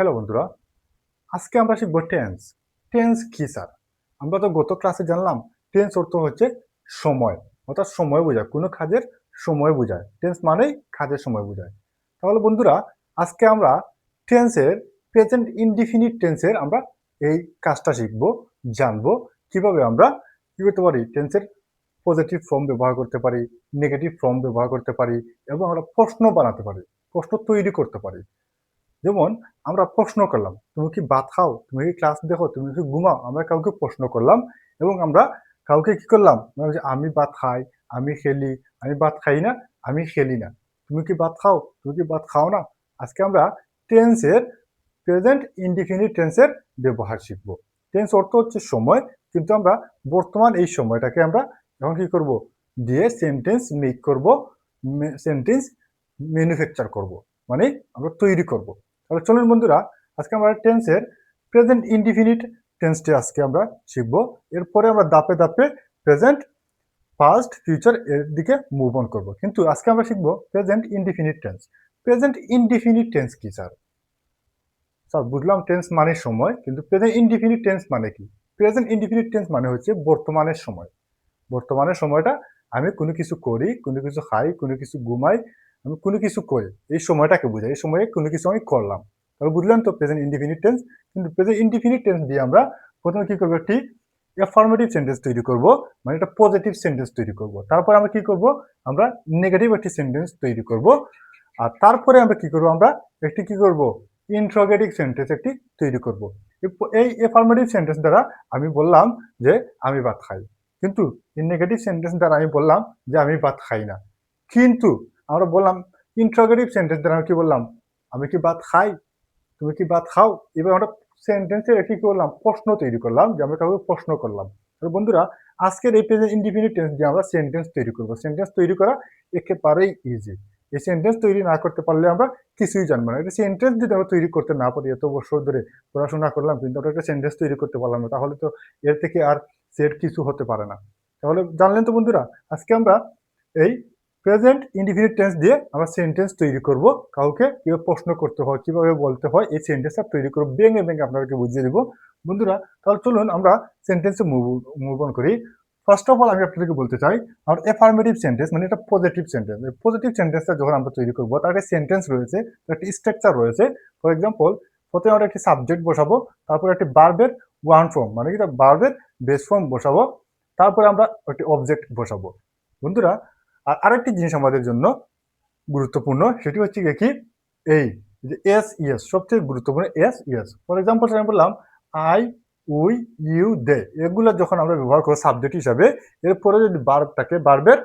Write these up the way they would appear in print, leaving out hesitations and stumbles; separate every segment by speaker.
Speaker 1: Hello বন্ধুরা, আজকে আমরা শিখব টেন্স। টেন্স কি স্যার? আমরা তো গত ক্লাসে জানলাম টেন্স অর্থ হচ্ছে সময়, অর্থাৎ সময় বোঝায়, কোনো কাজের সময় বোঝায়। টেন্স মানেই কাজের সময় বোঝায়। তাহলে বন্ধুরা, আজকে আমরা টেন্সের প্রেজেন্ট ইনডিফিনিট টেন্সের আমরা এই কাজটা শিখব, জানবো কিভাবে আমরা কি করতে পারি, টেন্সের পজিটিভ ফর্ম ব্যবহার করতে পারি, নেগেটিভ ফর্ম ব্যবহার করতে পারি এবং আমরা প্রশ্ন বানাতে পারি, প্রশ্ন তৈরি করতে পারি। যেমন আমরা প্রশ্ন করলাম, তুমি কি ভাত খাও, তুমি কি ক্লাস দেখো, তুমি কি ঘুমাও, আমরা কাউকে প্রশ্ন করলাম এবং আমরা কাউকে কি করলাম, আমি ভাত খাই, আমি খেলি, আমি ভাত খাই না, আমি খেলি না, তুমি কি ভাত খাও, তুমি কি ভাত খাও না। আজকে আমরা টেন্সের প্রেজেন্ট ইনডিফিনিট টেন্সের ব্যবহার শিখব। টেন্স অর্থ হচ্ছে সময়, কিন্তু আমরা বর্তমান এই সময়টাকে আমরা এখন কি করব, দিয়ে সেন্টেন্স মেক করব, সেন্টেন্স ম্যানুফ্যাকচার করব, মানে আমরা তৈরি করব। তাহলে চলুন বন্ধুরা, আজকে আমরা টেন্সের প্রেজেন্ট ইনডিফিনিট টেন্সটি আজকে আমরা শিখব। এরপরে আমরা ধাপে ধাপে প্রেজেন্ট, পাস্ট, ফিউচার এর দিকে মুভ অন করব। কিন্তু আজকে আমরা শিখব present indefinite tense. Present indefinite tense কি স্যার? স্যার বুঝলাম টেন্স মানে সময়, কিন্তু প্রেজেন্ট ইনডিফিনিট টেন্স মানে কি? প্রেজেন্ট ইনডিফিনিট টেন্স মানে হচ্ছে বর্তমানের সময়। বর্তমানের সময়টা আমি কোনো কিছু করি, কোনো কিছু খাই, কোনো কিছু ঘুমাই, আমি কোনো কিছু করি, এই সময়টাকে বোঝায়, এই সময়ে কোনো কিছু আমি করলাম। তাহলে বুঝলেন তো প্রেজেন্ট ইনডিফিনিট টেন্স। কিন্তু প্রেজেন্ট ইনডিফিনিট টেন্স দিয়ে আমরা প্রথমে কি করবো, একটি অ্যাফার্মেটিভ সেন্টেন্স তৈরি করব, মানে একটা পজিটিভ সেন্টেন্স তৈরি করব। তারপর আমরা কি করব, আমরা নেগেটিভ একটি সেন্টেন্স তৈরি করব। আর তারপরে আমরা কি করব, আমরা একটি কি করব, ইন্ট্রোগেটিভ সেন্টেন্স একটি তৈরি করব। এই অ্যাফার্মেটিভ সেন্টেন্স দ্বারা আমি বললাম যে আমি ভাত খাই, কিন্তু নেগেটিভ সেন্টেন্স দ্বারা আমি বললাম যে আমি ভাত খাই না। কিন্তু আমরা বললাম ইন্ট্রোগেটিভ সেন্টেন্স দ্বারা আমি কি বললাম, আমি কি ভাত খাই, তুমি কি ভাত খাও। এবার আমরা সেন্টেন্সের একটি কি করলাম, প্রশ্ন তৈরি করলাম, যে আমরা কাউকে প্রশ্ন করলাম। তো বন্ধুরা, আজকের এই প্রেজেন্ট ইনডিফিনিট টেন্স দিয়ে আমরা সেন্টেন্স তৈরি করব। সেন্টেন্স তৈরি করা একেবারেই ইজি। এই সেন্টেন্স তৈরি না করতে পারলে আমরা কিছুই জানবো না। এটা সেন্টেন্স যদি আমরা তৈরি করতে না পারি, এত বছর ধরে পড়াশোনা করলাম কিন্তু আমরা একটা সেন্টেন্স তৈরি করতে পারলাম না, তাহলে তো এর থেকে আর সেট কিছু হতে পারে না। তাহলে জানলেন তো বন্ধুরা, আজকে আমরা এই প্রেজেন্ট ইনডিফিনিট টেন্স দিয়ে আমরা সেন্টেন্স তৈরি করব। কাউকে কিভাবে প্রশ্ন করতে হয়, কিভাবে বলতে হয়, এই সেন্টেন্সটা তৈরি করব, ভেঙে ভেঙে আপনাদেরকে বুঝিয়ে দেবো বন্ধুরা। তাহলে চলুন আমরা সেন্টেন্সে মুভ অন করি। ফার্স্ট অফ অল আমি আপনাদেরকে বলতে চাই, আমার অ্যাফার্মেটিভ সেন্টেন্স মানে একটা পজিটিভ সেন্টেন্স। এই পজিটিভ সেন্টেন্সটা যখন আমরা তৈরি করবো, তার একটা সেন্টেন্স রয়েছে, একটা স্ট্রাকচার রয়েছে। ফর এক্সাম্পল, প্রথমে আমরা একটি সাবজেক্ট বসাবো, তারপর একটি ভার্বের ওয়ান ফর্ম মানে কি ভার্বের বেস ফর্ম বসাবো, তারপরে আমরা একটি অবজেক্ট বসাবো বন্ধুরা। আর আরেকটি জিনিস আমাদের জন্য গুরুত্বপূর্ণ, সেটি হচ্ছে কি, এই যে এস ইয়েস, সবচেয়ে গুরুত্বপূর্ণ এস ইয়েস। ফর এক্সাম্পল আমি বললাম আই, উই, ইউ, দে, এগুলো যখন আমরা ব্যবহার করবো সাবজেক্ট হিসাবে, এরপরে যদি ভার্ব থাকে, ভার্বের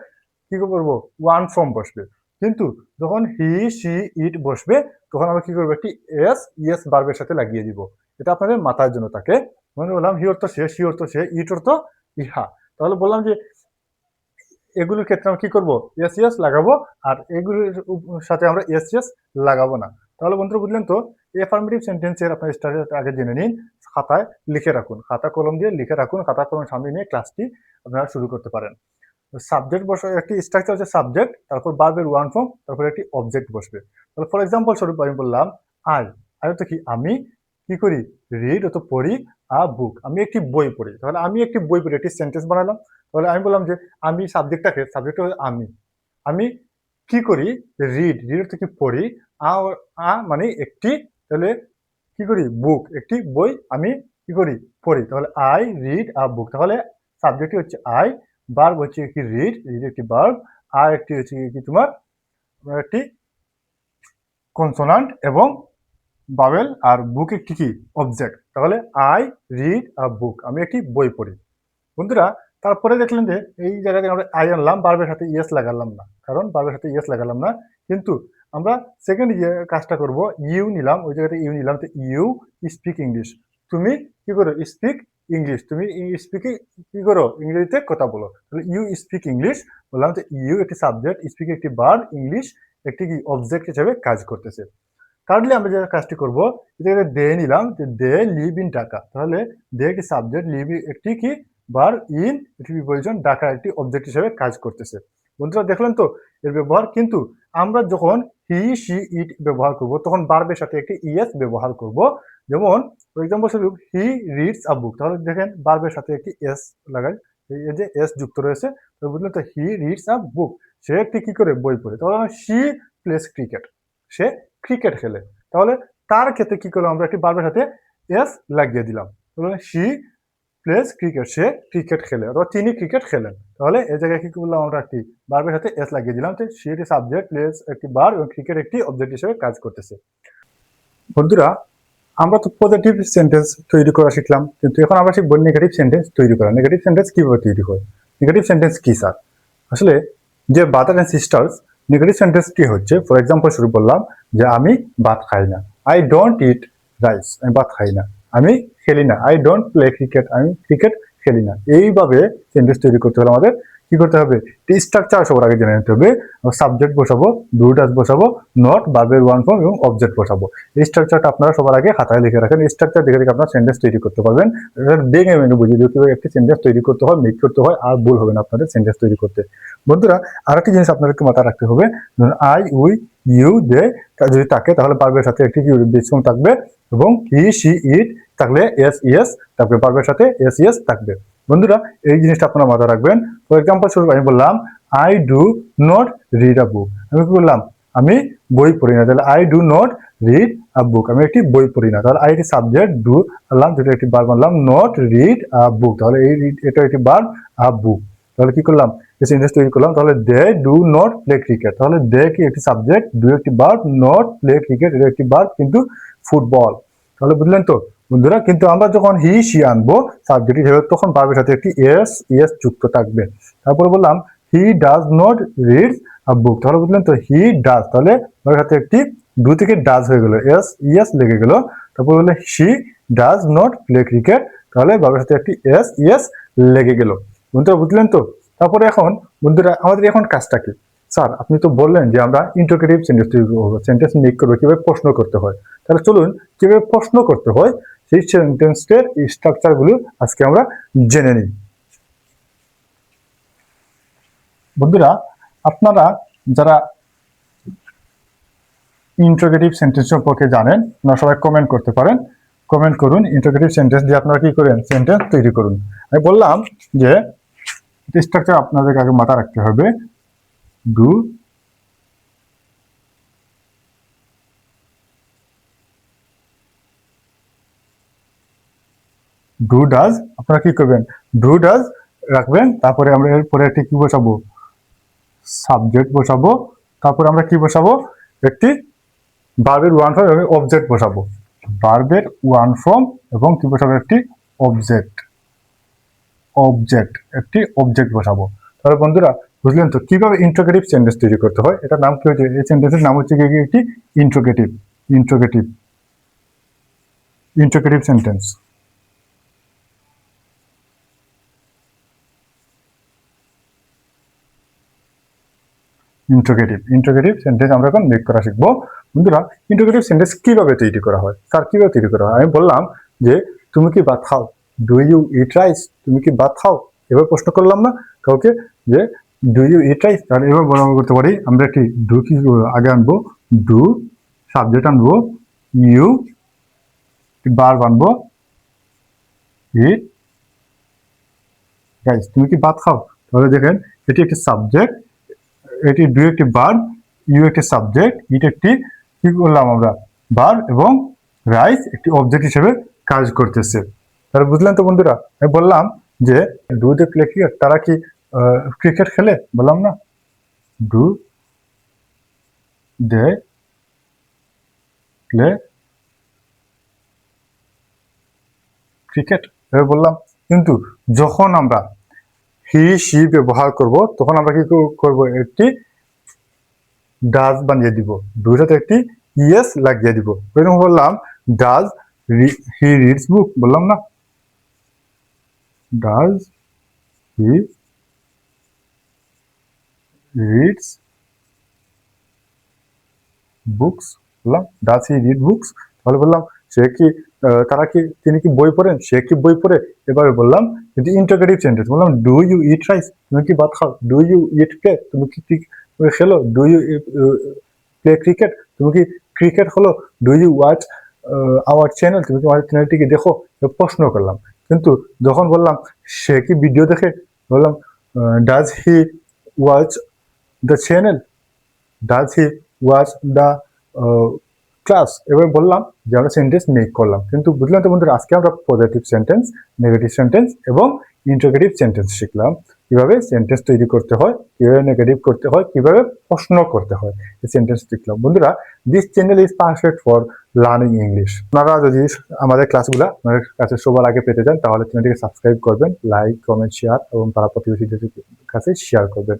Speaker 1: কি করবো, ওয়ান ফর্ম বসবে। কিন্তু যখন হি, সি, ইট বসবে, তখন আমরা কি করবো, একটি এস ইয়েস ভার্বের সাথে লাগিয়ে দিব। এটা আপনাদের মাথার জন্য থাকে। মানে বললাম হি অর্থ সে, সি অর্থ সে, ইট অর্থ ইহা। তাহলে বললাম যে এগুলোর ক্ষেত্রে আমরা কি করবো, এস ইয়েস লাগাবো, আর এগুলোর সাথে আমরা এস ইয়েস লাগাবো না। তাহলে বন্ধুরা বুঝলেন তো, এফার্মেটিভ সেন্টেন্সের আপনার স্ট্রাকচার আগে জেনে নিন, খাতায় লিখে রাখুন, খাতা কলম দিয়ে লিখে রাখুন, খাতা কলম সামনে নিয়ে ক্লাসটি আপনারা শুরু করতে পারেন। সাবজেক্ট বসে, একটি স্ট্রাকচার হচ্ছে সাবজেক্ট, তারপর ভার্বের ওয়ান ফর্ম, তারপর একটি অবজেক্ট বসবে। তাহলে ফর এক্সাম্পল স্বরূপ আমি বললাম আই, আই তো কি, আমি কি করি, রিড অত পড়ি, আ বুক, আমি একটি বই পড়ি। তাহলে আমি একটি বই পড়ি, একটি সেন্টেন্স বানালাম। তাহলে আমি বললাম যে আমি সাবজেক্টটাকে, সাবজেক্ট আমি, আমি কি করি, রিড, রিড অর্থ কি পড়ি, আ, আ মানে একটি, তাহলে কি করি, বুক একটি বই আমি কি করি, পড়ি। তাহলে আই রিড আ বুক। তাহলে সাবজেক্টটি হচ্ছে আই, ভার্ব হচ্ছে কি রিড, রিড একটি ভার্ব, আর একটি হচ্ছে কি তোমার একটি কনসোনান্ট এবং বাবেল, আর বুক একটি কি অবজেক্ট। তাহলে আই রিড আ বুক, আমি একটি বই পড়ি বন্ধুরা। তারপরে দেখলেন যে এই জায়গাতে আমরা আই আনলাম, ভার্বের সাথে ইয়েস লাগালাম না, কারণ ভার্বের সাথে ইয়েস লাগালাম না। কিন্তু আমরা সেকেন্ড কাজটা করব, ইউ নিলাম, ওই জায়গাতে ইউ নিলাম, তো ইউ স্পিক ইংলিশ, তুমি কি করো, স্পিক ইংলিশ, তুমি স্পিকে কি করো, ইংরেজিতে কথা বলো। তাহলে ইউ স্পিক ইংলিশ বললাম, তো ইউ একটি সাবজেক্ট, স্পিক একটি ভার্ব, ইংলিশ একটি কি অবজেক্ট হিসেবে কাজ করতেছে। কার্ডলি আমরা যে কাজটি করবো, এটাকে দে নিলাম, যে দে লিভ ইন ঢাকা। তাহলে দে একটি সাবজেক্ট, লিভ একটি কি ভার্ব, ইন একটি প্রিপোজিশন, ঢাকা একটি অবজেক্ট হিসেবে কাজ করতেছে। বন্ধুরা দেখলেন তো এর ব্যবহার। কিন্তু আমরা যখন হি শি ইট ব্যবহার করব তখন ভার্বের সাথে একটি ইএস ব্যবহার করব। যেমন ফর এক্সাম্পল স্বরূপ হি রিডস আ বুক, তাহলে দেখেন ভার্বের সাথে একটি এস লাগাই, এই যে এস যুক্ত রয়েছে, তো বুঝলেন তো হি রিডস আ বুক, সে একটি কি করে বই পড়ে। তাহলে she place cricket, say cricket খেলে, তাহলে তার ক্ষেত্রে কি করলাম আমরা একটি ভার্বের সাথে এস লাগিয়ে দিলাম, তাহলে she place cricket, say cricket খেলে অথবা তিনি ক্রিকেট খেলেন। তাহলে এই জায়গায় কি করলাম আমরা একটি ভার্বের সাথে এস লাগিয়ে দিলাম, তো সে একটি সাবজেক্ট, প্লেস একটি ভার্ব এবং ক্রিকেট একটি অবজেক্ট হিসেবে কাজ করতেছে। বন্ধুরা আমরা তো পজিটিভ সেন্টেন্স তৈরি করা শিখলাম, কিন্তু এখন আমরা শিখবো নেগেটিভ সেন্টেন্স তৈরি করা। নেগেটিভ সেন্টেন্স কিভাবে তৈরি হয়? নেগেটিভ সেন্টেন্স কি স্যার? আসলে যে brother and sisters, negative sentence কি হচ্ছে, ফর এক্সাম্পল শুরু বললাম যে আমি ভাত খাই না, আই ডোন্ট ইট রাইস, আমি ভাত খাই না। আমি খেলি না, আই ডোন্ট প্লে ক্রিকেট, আমি ক্রিকেট খেলি না। এইভাবে সেন্টেন্স তৈরি করতে হলে আমাদের কি করতে হবে, স্ট্রাকচার সবার আগে জেনে নিতে হবে। সাবজেক্ট বসাবো, ডু ডাজ বসাবো, নট, ভার্বের ওয়ান ফর্ম এবং অবজেক্ট বসাবো। এই স্ট্রাকচারটা আপনারা সবার আগে খাতায় লিখে রাখেন। এই স্ট্রাকচার দেখে দেখে আপনারা সেন্টেন্স তৈরি করতে পারবেন। দেখে মেনে বুঝিয়ে দিও কিভাবে একটি সেন্টেন্স তৈরি করতে হয়, মেক করতে হয়, আর ভুল হবে না আপনাদের সেন্টেন্স তৈরি করতে। বন্ধুরা আরেকটি জিনিস আপনাদেরকে মাথায় রাখতে হবে, আই, উই, ইউ, দে যদি থাকে তাহলে ভার্বের সাথে একটি কি বেস ফর্ম থাকবে, এবং হি শি ইট থাকলে এস ইএস থাকবে, ভার্বের সাথে এস ইএস থাকবে। বন্ধুরা এই জিনিসটা আপনারা মাথায় রাখবেন। ফর এক্সাম্পল স্বরূপ আমি বললাম I do not read a book, আমি কি বললাম, আমি বই পড়ি না, তাহলে I do not read a book, আমি একটি বই পড়ি না, তাহলে আই একটি সাবজেক্ট, ডু আনলাম যেটা একটি ভার্ব আনলাম, নট রিড আ বুক, তাহলে এই এটা একটি ভার্ব, আ বুক, তাহলে কি করলাম এই সেন্টেন্স তৈরি করলাম। তাহলে they do not play cricket, তাহলে দে কি একটি সাবজেক্ট, ডু একটি ভার্ব, নট প্লে ক্রিকেট এটা একটি ভার্ব কিন্তু ফুটবল। তাহলে বুঝলেন তো বন্ধুরা, কিন্তু আমরা যখন হি শি আনবো সাবজেক্ট হিসেবে তখন ভার্বের সাথে একটি এস ইএস যুক্ত থাকবে। তারপরে বললাম he does not read a book, তাহলে বুঝলেন তো হি ডাজ, তাহলে ভার্বের সাথে একটি ডু থেকে ডাজ হয়ে গেল, এস ইএস লেগে গেল। তারপর বললে she does not play cricket, তাহলে ভার্বের সাথে একটি এস ইএস লেগে গেল। বন্ধুরা বুঝলেন তো। তারপরে এখন বন্ধুরা আমাদের এখন কাজটা কি? স্যার আপনি তো বললেন যে আমরা ইন্টারোগেটিভ সেন্টেন্স তৈরি করবো, সেন্টেন্স মেক করবো, কিভাবে প্রশ্ন করতে হয়। তাহলে চলুন কিভাবে প্রশ্ন করতে হয় সেই সেন্টেন্সের স্ট্রাকচার গুলো আজকে আমরা জেনে নিই। বন্ধুরা আপনারা যারা ইন্টারোগেটিভ সেন্টেন্স সম্পর্কে জানেন আপনারা সবাই কমেন্ট করতে পারেন, কমেন্ট করুন ইন্টারোগেটিভ সেন্টেন্স দিয়ে আপনারা কি করেন সেন্টেন্স তৈরি করুন। আমি বললাম যে স্ট্রাকচার আপনাদের আগে মাথায় রাখতে হবে, ডু ডু ডাজ, আপনারা কি করবেন ডু ডাজ রাখবেন, তারপরে আমরা এরপরে একটি কি বসাবো সাবজেক্ট বসাবো, তারপরে আমরা কি বসাবো একটি ভার্বের ওয়ান ফর্ম এবং অবজেক্ট বসাবো, ভার্বের ওয়ান ফর্ম এবং কি বসাবো একটি অবজেক্ট, একটি অবজেক্ট বসাবো। তাহলে বন্ধুরা বুঝলেন তো কিভাবে ইন্টারোগেটিভ সেন্টেন্স তৈরি করতে হয়। এটার নাম কি হচ্ছে, এই সেন্টেন্সের নাম হচ্ছে কি একটি ইন্টারোগেটিভ সেন্টেন্স। ইন্টারোগেটিভ সেন্টেন্স আমরা এখন মেক করা শিখবো। বন্ধুরা ইন্টারোগেটিভ সেন্টেন্স কিভাবে তৈরি করা হয়, স্যার কিভাবে তৈরি করা হয়? আমি বললাম যে তুমি কি ভাত খাও, ডু ইউ ইট রাইস, তুমি কি ভাত খাও, এবার প্রশ্ন করলাম না কাউকে যে ডু ইউ ইট রাইস, তাহলে এবার বলা করতে পারি আমরা কি ডু কি আগে আনবো, ডু সাবজেক্ট আনবো, ইউ ভার্ব আনবো, ইট রাইস, তুমি কি ভাত খাও, তাহলে দেখেন এটি একটি সাবজেক্ট, এটি ডু একটি ভার্ব, ইউ একটি সাবজেক্ট, ইট একটি কি করলাম আমরা ভার্ব, এবং রাইস একটি অবজেক্ট হিসেবে কাজ করতেছে। তাহলে বুঝলেন তো বন্ধুরা। আমি বললাম যে ডু দে প্লে ক্রিকেট, তারা কি ক্রিকেট খেলে, বললাম না ডু দে প্লে ক্রিকেট এভাবে বললাম। কিন্তু যখন আমরা হি শি ব্যবহার করব তখন আমরা কি করব একটি ডাজ বানিয়ে দিব, দুইটাতে সাথে একটি ইএস লাগিয়ে দিব। এরকম বললাম ডাজ হি রিডস বুক, বললাম না ডাজ হি রিডস বুকস, বললাম ডাজ হি রিড বুকস, তাহলে বললাম সে কি তারা কি তিনি কি বই পড়েন, সে কি বই পড়ে। এভাবে বললাম কিন্তু ইন্টারোগেটিভ সেন্টেন্স বললাম ডু ইউ ইট রাইস, তুমি কি ভাত খাও, ডু ইউ ইট প্লে, তুমি কি খেলো, ডু ইউ প্লে ক্রিকেট, তুমি কি ক্রিকেট হলো, do you watch our channel, তুমি কি আমাদের চ্যানেলটিকে দেখো, প্রশ্ন করলাম। কিন্তু যখন বললাম সে কি ভিডিও দেখে, বললাম does he watch the channel, does he watch the class, এবার বললাম যে আমরা সেন্টেন্স মেক করলাম। কিন্তু বুঝলেন তো বন্ধুরা, আজকে আমরা পজিটিভ সেন্টেন্স, নেগেটিভ সেন্টেন্স এবং ইন্টারোগেটিভ সেন্টেন্স শিখলাম। কিভাবে সেন্টেন্স তৈরি করতে হয়, কিভাবে নেগেটিভ করতে হয়, কিভাবে প্রশ্ন করতে হয়, এই সেন্টেন্স শিখলাম। বন্ধুরা, this channel is perfect for learning English. আপনারা যদি আমাদের ক্লাসগুলো আপনাদের কাছে সবার আগে পেতে চান, তাহলে চ্যানেলটিকে সাবস্ক্রাইব করবেন, লাইক, কমেন্ট, শেয়ার এবং পাড়া প্রতিবেশীদের কাছে শেয়ার করবেন।